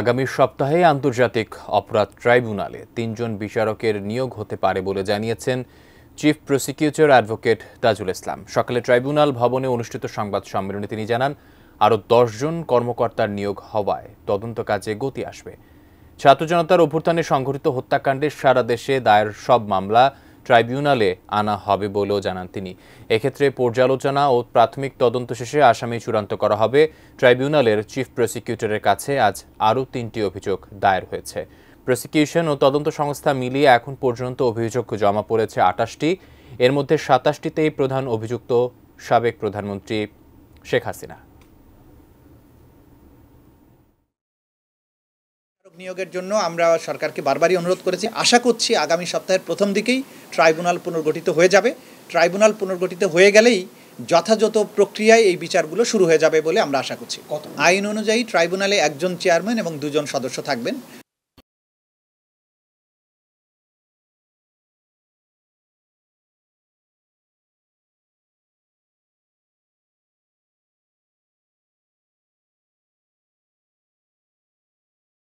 আগামী সপ্তাহে আন্তর্জাতিক অপরাধ ট্রাইব্যুনালে ৩ জন বিচারকের নিয়োগ হতে পারে বলে জানিয়েছেন chief prosecutor advocate Tajul Islam. সকালে ট্রাইব্যুনাল ভবনে অনুষ্ঠিত সংবাদ সম্মেলনে তিনি জানান, আরও ১০ জন কর্মকর্তার নিয়োগ হওয়ায় তদন্ত কাজে গতি আসবে। ছাত্র জনতার অভ্যুত্থানে সংঘটিত হত্যাকাণ্ডে সারা দেশে দায়ের সব মামলা ট্রাইব্যুনালে আনা হবে বলেও জানান তিনি। এক্ষেত্রে পর্যালোচনা ও প্রাথমিক তদন্ত শেষে আসামি চূড়ান্ত করা হবে। ট্রাইব্যুনালের চিফ প্রসিকিউটরের কাছে আজ আরও ৩টি অভিযোগ দায়ের হয়েছে। প্রসিকিউশন ও তদন্ত সংস্থা মিলিয়ে এখন পর্যন্ত অভিযোগ জমা পড়েছে ২৮টি। এর মধ্যে ২৭টিতেই প্রধান অভিযুক্ত সাবেক প্রধানমন্ত্রী শেখ হাসিনা। নিয়োগের জন্য আমরা সরকারকে বারবারই অনুরোধ করেছি। আশা করছি আগামী সপ্তাহের প্রথম দিকেই ট্রাইব্যুনাল পুনর্গঠিত হয়ে যাবে। ট্রাইব্যুনাল পুনর্গঠিত হয়ে গেলেই যথাযথ প্রক্রিয়ায় এই বিচারগুলো শুরু হয়ে যাবে বলে আমরা আশা করছি। আইন অনুযায়ী ট্রাইব্যুনালে একজন চেয়ারম্যান এবং ২ জন সদস্য থাকবেন।